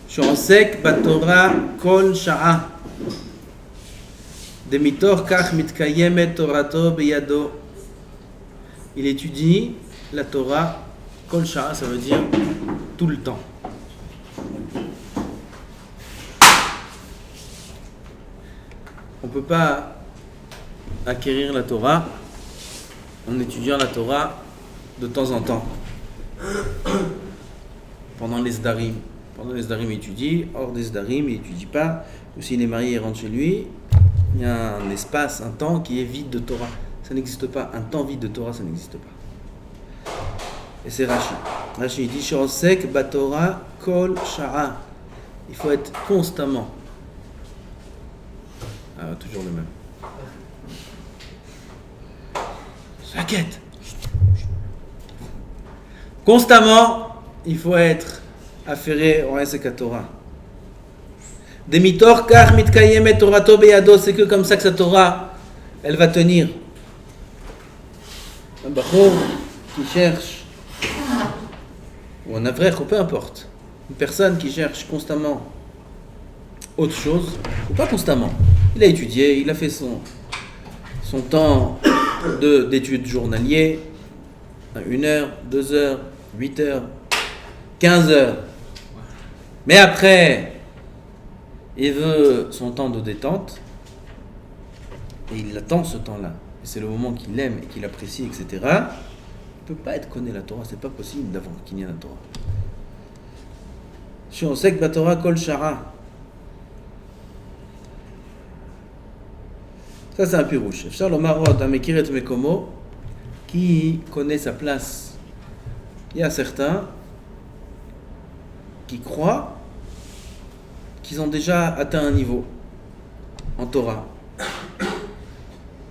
שעוסק בתורה כל שעה. דמתוך כך מתקיימת תורתו בידו. Il étudie la Torah, kol sha'a, ça veut dire tout le temps. On ne peut pas acquérir la Torah en étudiant la Torah de temps en temps. Pendant les Zdarim. Pendant les Zdarim, il étudie. Hors des Zdarim, il n'étudie pas. Ou s'il est marié, il rentre chez lui. Il y a un espace, un temps qui est vide de Torah. Ça n'existe pas. Un temps vide de Torah, ça n'existe pas. Et c'est Rashi. Rashi dit Shosek batora kol sha'a. Il faut être constamment. Ah, toujours le même. S'inquiète. Constamment, il faut être affairé au Esek Torah. Demitor kar mitkayemet torato beyado, c'est que comme ça que sa Torah, elle va tenir. Un bachour qui cherche, ou un avraire, ou peu importe, une personne qui cherche constamment autre chose, ou pas constamment, il a étudié, il a fait son temps d'études journalier, 1 heure, 2 heures, 8 heures, 15 heures. Mais après, il veut son temps de détente, et il attend ce temps-là. Et c'est le moment qu'il aime et qu'il apprécie, etc. Il ne peut pas être connu la Torah, c'est pas possible d'avoir qu'il y a la Torah. Shosek batora kol sha'a. Ça c'est un pirouche. Efshar lomar od hamekir et mekomo, qui connaît sa place. Il y a certains qui croient qu'ils ont déjà atteint un niveau en Torah.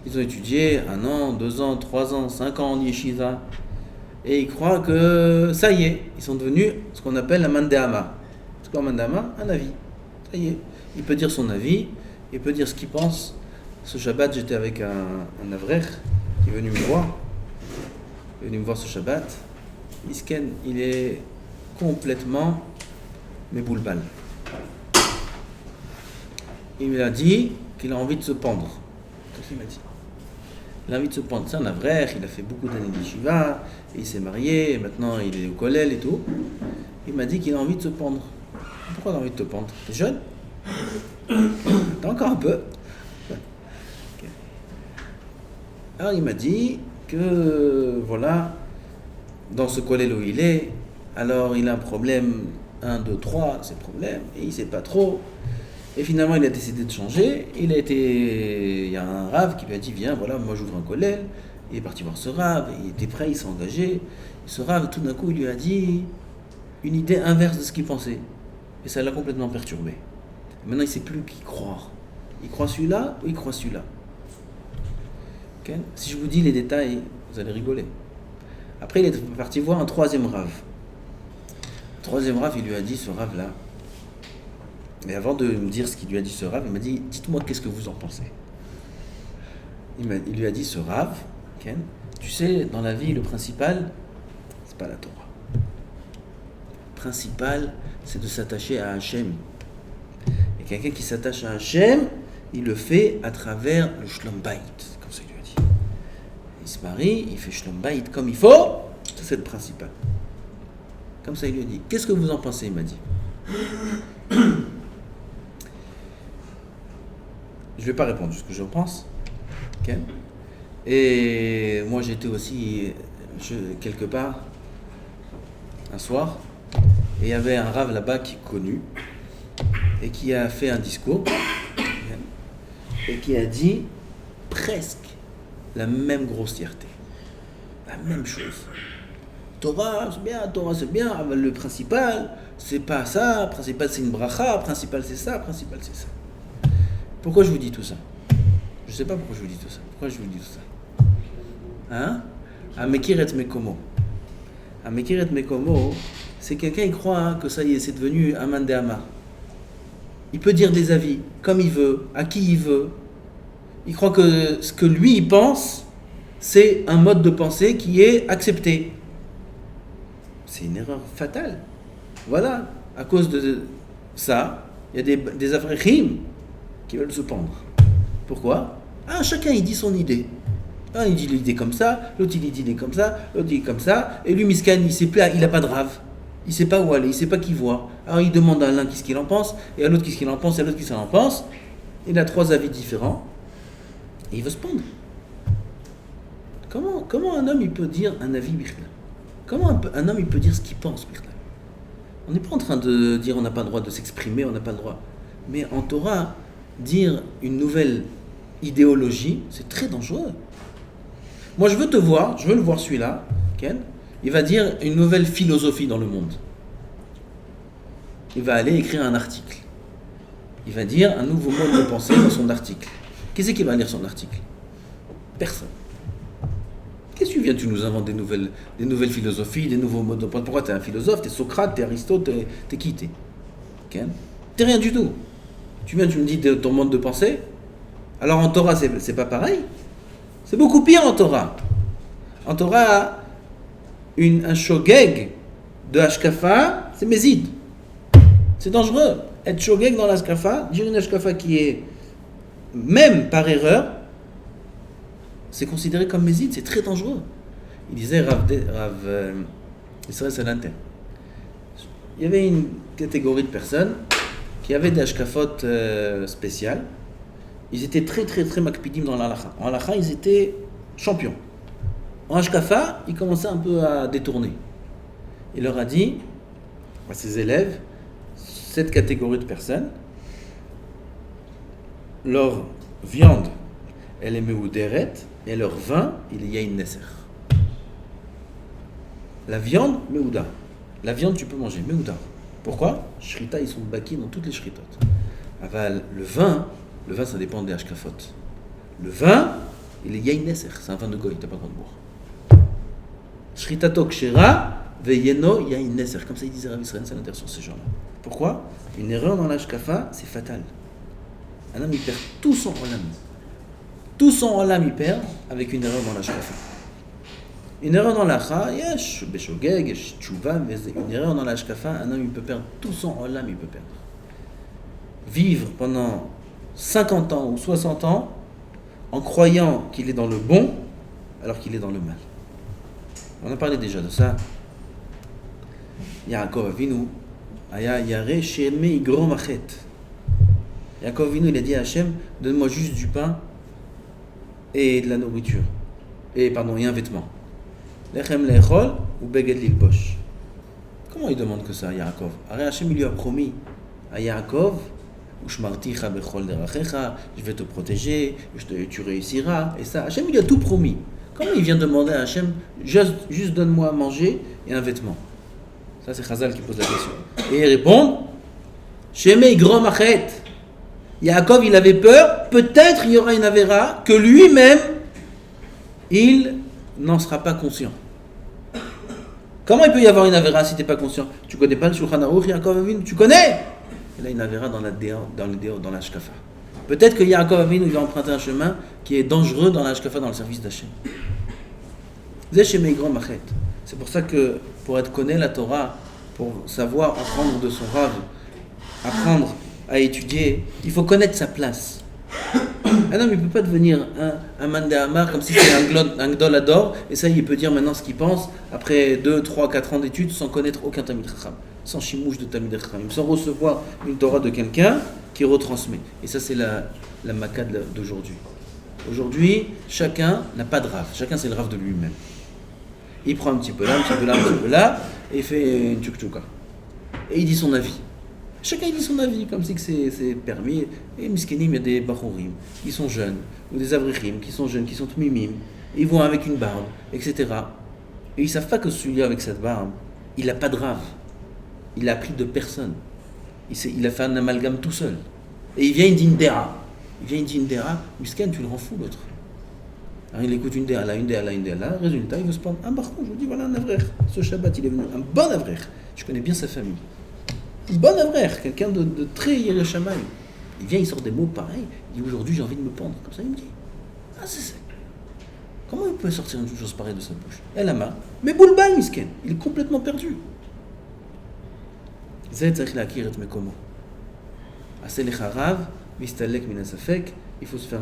Ils ont étudié 1 an, 2 ans, 3 ans, 5 ans en yeshiva, et ils croient que ça y est, ils sont devenus ce qu'on appelle un mandéama. C'est quoi un mandéama? Un avis. Ça y est, il peut dire son avis, il peut dire ce qu'il pense. Ce Shabbat, j'étais avec un avrer qui est venu me voir. Il est venu me voir ce Shabbat. Isken, il est complètement méboulbal. Il m'a dit qu'il a envie de se pendre. Qu'est-ce qu'il m'a dit? Il a envie de se pendre. C'est un avrer, il a fait beaucoup d'années d'yeshiva, il s'est marié, et maintenant il est au kollel et tout. Il m'a dit qu'il a envie de se pendre. Pourquoi il a envie de te pendre? T'es jeune? T'as encore un peu? Okay. Alors il m'a dit que, voilà, dans ce kollel où il est, alors il a un problème, 1, 2, 3, c'est le problème, et il ne sait pas trop. Et finalement, il a décidé de changer. Il y a un rave qui lui a dit, viens, voilà, moi j'ouvre un kollel. Il est parti voir ce rave, il était prêt, il s'est engagé. Et ce rave, tout d'un coup, il lui a dit une idée inverse de ce qu'il pensait. Et ça l'a complètement perturbé. Et maintenant, il ne sait plus qui croire. Il croit celui-là ou il croit celui-là? Okay? Si je vous dis les détails, vous allez rigoler. Après, il est parti voir un 3e rave. Le 3e rave, il lui a dit, ce rave-là, et avant de me dire ce qu'il lui a dit ce rave, il m'a dit, dites-moi qu'est-ce que vous en pensez. Il lui a dit, ce rave, Ken, tu sais, dans la vie, le principal, c'est pas la Torah. Le principal, c'est de s'attacher à Hachem. Et quelqu'un qui s'attache à Hachem, il le fait à travers le Shlom Bayit, comme ça il lui a dit. Il se marie, il fait Shlom Bayit comme il faut, ça c'est le principal. Comme ça il lui a dit. Qu'est-ce que vous en pensez, il m'a dit. Je ne vais pas répondre ce que je pense. Okay. Et moi j'étais aussi quelque part un soir, et il y avait un rave là-bas qui est connu et qui a fait un discours et qui a dit presque la même grossièreté, la même chose. Torah c'est bien, le principal c'est pas ça, le principal c'est une bracha, le principal c'est ça, le principal c'est ça. Pourquoi je vous dis tout ça? Je ne sais pas pourquoi je vous dis tout ça. Pourquoi je vous dis tout ça? Hein? Amekir et Mekomo. Amekir et Mekomo, c'est quelqu'un qui croit que ça y est, c'est devenu un mandéama. Il peut dire des avis comme il veut, à qui il veut. Il croit que ce que lui il pense, c'est un mode de pensée qui est accepté. C'est une erreur fatale. Voilà, à cause de ça, il y a des Avrechim qui veulent se pendre. Pourquoi? Chacun il dit son idée. Un il dit l'idée comme ça, l'autre il dit l'idée comme ça, l'autre il dit comme ça, et lui Miskan il sait plus, il n'a pas de rave. Il ne sait pas où aller, il ne sait pas qui voir. Alors il demande à l'un qu'est-ce qu'il en pense, et à l'autre qu'est-ce qu'il en pense, et à l'autre qu'est-ce qu'il en pense. Il a 3 avis différents, et il veut se pendre. Comment un homme il peut dire un avis Birkla? Comment un homme il peut dire ce qu'il pense Birkla? On n'est pas en train de dire on n'a pas le droit de s'exprimer, on n'a pas le droit. Mais en Torah, dire une nouvelle idéologie, c'est très dangereux. Moi je veux le voir celui-là, Ken. Il va dire une nouvelle philosophie dans le monde. Il va aller écrire un article. Il va dire un nouveau mode de pensée dans son article. Qui c'est qui va lire son article? Personne. Qu'est-ce que tu nous inventes des nouvelles philosophies, des nouveaux modes de pensée? Pourquoi tu es un philosophe? Tu es Socrate, tu es Aristote, t'es qui t'es? T'es rien du tout. Tu me dis ton mode de pensée? Alors en Torah, c'est pas pareil. C'est beaucoup pire en Torah. En Torah, un shogeg de Hashkafa, c'est Mézid. C'est dangereux. Être shogeg dans l'Hashkafa, dire une Hashkafa qui est, même par erreur, c'est considéré comme Mézid, c'est très dangereux. Il disait Rav Israël Salanter. Il y avait une catégorie de personnes qui avaient des Hashkafot spéciales. Ils étaient très très très makpidim dans l'Alacha. En Alacha, ils étaient champions. En Hashkafa, il commençait un peu à détourner. Il leur a dit à ses élèves, cette catégorie de personnes, leur viande, elle est meouderet, et leur vin, il y a une nesser. La viande, meouda. La viande, tu peux manger, meouda. Pourquoi? Shrita, ils sont baki dans toutes les shritot. Aval, le vin, ça dépend des hashkafot. Le vin, il y a une nesser, c'est un vin de goy, t'as pas le droit de boire. Shritato kshera, veyeno yain neser. Comme ça, il disait Rav Israël Salanter sur ces gens-là. Pourquoi? Une erreur dans l'ashkafa, c'est fatal. Un homme, il perd tout son olam. Tout son olam, il perd avec une erreur dans l'ashkafa. Une erreur dans l'akha, yesh, beshogeg, yesh, tchouva, mais une erreur dans l'ashkafa, un homme, il peut perdre tout son olam, il peut perdre. Vivre pendant 50 ans ou 60 ans en croyant qu'il est dans le bon, alors qu'il est dans le mal. On a parlé déjà de ça. Yaakov Avinu, aya yare sheme igrom achet. Yaakov Avinu, il a dit à Hachem, donne-moi juste du pain et de la nourriture. Et un vêtement. Lechem lechol ou beged lilbosh. Comment il demande que ça, Yaakov? Hachem, il lui a promis à Yaakov, Ushmarticha bechol derachecha, je vais te protéger, tu réussiras. Et ça, Hachem, il lui a tout promis. Comment il vient demander à Hachem, juste donne-moi à manger et un vêtement? Ça, c'est Chazal qui pose la question. Et il répond, Shemei Grom Achet. Yaakov, il avait peur, peut-être il y aura une avéra que lui-même, il n'en sera pas conscient. Comment il peut y avoir une avéra si tu n'es pas conscient? Tu connais pas le Shulchan Aruch, Yaakov Avinu? Tu connais? Et là, une avéra dans la Shkafa. Peut-être que Yaakov Avinu, il va emprunter un chemin qui est dangereux dans la Hashkafa, dans le service d'Hachem. C'est pour ça que, pour être connaît la Torah, pour savoir apprendre de son Rav, apprendre à étudier, il faut connaître sa place. Un homme, il ne peut pas devenir un Mandéhamar comme si c'était un Gdolador, et ça, il peut dire maintenant ce qu'il pense, après 2, 3, 4 ans d'études, sans connaître aucun Talmid Chacham, sans chimouche de Talmid Chacham, sans recevoir une Torah de quelqu'un qui retransmet. Et ça, c'est la Makkah d'aujourd'hui. Aujourd'hui, chacun n'a pas de Rav. Chacun, c'est le Rav de lui-même. Il prend un petit peu là, un petit peu là, un petit peu là, et il fait une tchouka. Et il dit son avis. Chacun il dit son avis, comme si que c'est permis. Et Miskenim, il y a des Bachorim qui sont jeunes, ou des Avrichim qui sont jeunes, qui sont Tmimim. Ils vont avec une barbe, etc. Et ils ne savent pas que celui-là avec cette barbe, il n'a pas de Rav. Il a appris de personne. Il a fait un amalgame tout seul. Et il vient, il dit une déra. Misken, tu le rends fou l'autre. Alors il écoute une déra là, résultat, il veut se prendre un barchon. Je vous dis, voilà un avrer. Ce Shabbat, il est venu, un bon avrer. Je connais bien sa famille. Un bon avrer, quelqu'un de très Yerushalayim. Il vient, il sort des mots pareils. Il dit, aujourd'hui, j'ai envie de me pendre. Comme ça, il me dit, c'est. Comment il peut sortir une chose pareille de sa bouche? Elle a main. Mais boulbal, Misken, il est complètement perdu. Mais comment? Aselech Rav, Vistalek Minasafek, il faut se faire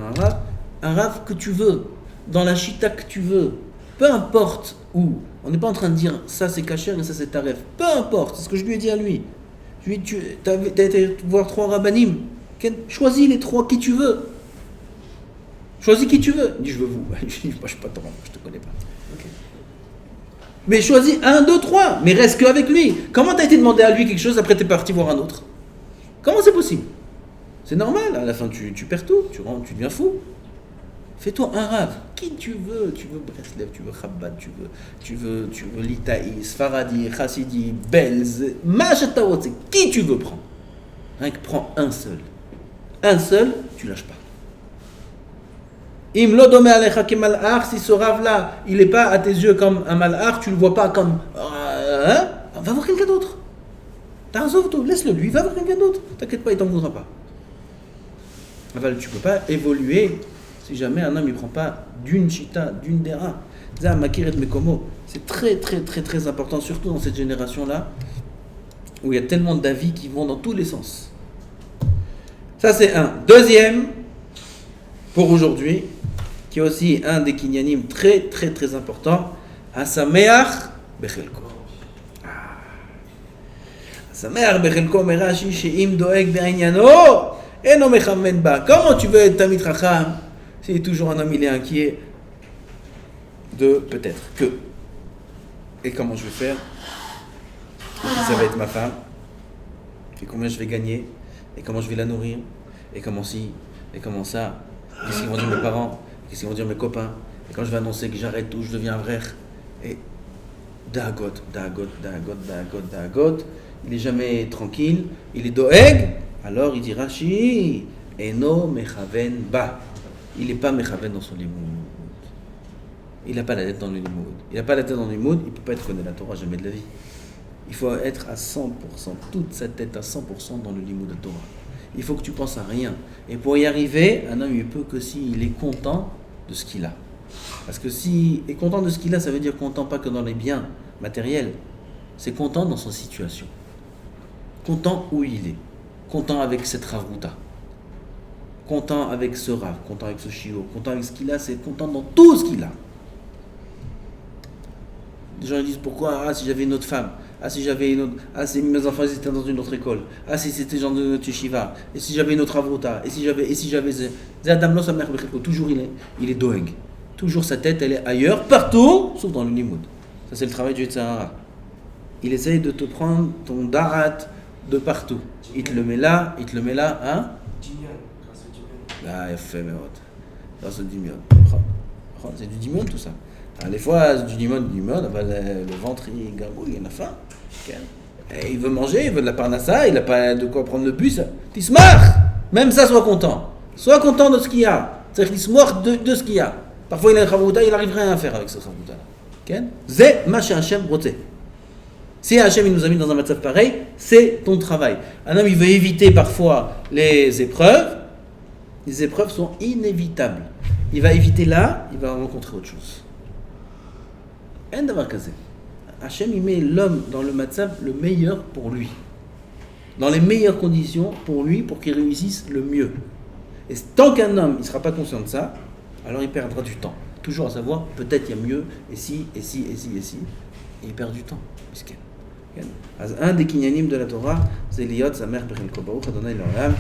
un Rav que tu veux, dans la chita que tu veux, peu importe où. On n'est pas en train de dire ça c'est kasher et ça c'est taref, peu importe, c'est ce que je lui ai dit à lui. Je lui ai dit, tu as été voir 3 rabbanim, choisis les 3 qui tu veux. Choisis qui tu veux. Il dit, je veux vous. Je dis, moi je suis pas Torah, je te connais pas. Okay. Mais choisis 1, 2, 3, mais reste qu'avec lui. Comment tu as été demandé à lui quelque chose après tu es parti voir un autre? Comment c'est possible? C'est normal, à la fin tu perds tout, tu deviens fou. Fais-toi un Rav, qui tu veux Breslev, tu veux Chabad, tu veux Litaï, Sfaradi, Chassidi, Belz, Machatawot, qui tu veux prendre. Rien que prends un seul, tu lâches pas. Im lo dome alecha ke malach, si ce Rav-là, il n'est pas à tes yeux comme un malach, tu le vois pas comme... va voir quelqu'un d'autre. T'as un sauve, laisse-le lui, va voir quelqu'un d'autre. T'inquiète pas, il t'en voudra pas. Tu peux pas évoluer si jamais un homme ne prend pas d'une chita, d'une dera. C'est très très très très important, surtout dans cette génération-là, où il y a tellement d'avis qui vont dans tous les sens. Ça c'est un. Deuxième, pour aujourd'hui, qui est aussi un des kinyanim très très très important, Hasameach Bechelko. Hasameach Bechelko merashi she'im doeg be'anyano eno mechamen ba. Comment tu veux être Tamid Chacham si toujours un homme il est inquiet de peut-être que. Et comment je vais faire? Et ça va être ma femme. Et combien je vais gagner? Et comment je vais la nourrir? Et comment si? Et comment ça? Qu'est-ce qu'ils vont dire mes parents? Qu'est-ce qu'ils vont dire mes copains? Et quand je vais annoncer que j'arrête tout, je deviens un vrai. Et Dagot. Il n'est jamais tranquille. Il est doeg. Alors il dit Rashi, Eno mechaven ba. Il n'est pas mechaven dans son limoud. Il n'a pas la tête dans le limoud. Il n'a pas la tête dans le limoud, il ne peut pas être connu la Torah jamais de la vie. Il faut être à 100%, toute sa tête à 100% dans le limoud de Torah. Il faut que tu penses à rien. Et pour y arriver, un homme il peut que s'il est content de ce qu'il a. Parce que s'il est content de ce qu'il a, ça veut dire content pas que dans les biens matériels. C'est content dans son situation. Content où il est. Content avec cette ravruta. Content avec ce rav, content avec ce shiur, content avec ce qu'il a, c'est content dans tout ce qu'il a. Les gens ils disent pourquoi? Si j'avais une autre femme, si j'avais une autre, si mes enfants étaient dans une autre école, si c'était genre de notre yeshiva, et si j'avais une autre ravruta, et si j'avais Zadamlo sa mère toujours il est doeg. Toujours sa tête elle est ailleurs, partout, sauf dans le limoud. Ça c'est le travail du Yetzer Hara. Il essaye de te prendre ton darat de partout. Il te le met là, hein? Ah, il fait, mais grâce au dimion. C'est du dimion tout ça. Alors, des fois, c'est du dimion, le ventre il gargouille, il a faim. Et il veut manger, il veut de la parnassa, il n'a pas de quoi prendre le bus. Tismar! Même ça, sois content. Sois content de ce qu'il y a. C'est-à-dire qu'il se mord de ce qu'il y a. Parfois, il a un chavouta, il n'arrive rien à faire avec ce chavouta-là. Zé, machin Hachem, broté. Si Hachem il nous a mis dans un matzav pareil, c'est ton travail. Un homme, il veut éviter parfois les épreuves. Les épreuves sont inévitables. Il va éviter là, il va rencontrer autre chose. Hachem, il met l'homme dans le matzav le meilleur pour lui. Dans les meilleures conditions pour lui, pour qu'il réussisse le mieux. Et tant qu'un homme ne sera pas conscient de ça, alors il perdra du temps. Toujours à savoir, peut-être il y a mieux, et si. Et il perd du temps. Un des kinyanim de la Torah, c'est Liot, sa mère, Beril Kobaruch, Adonai L'Olam.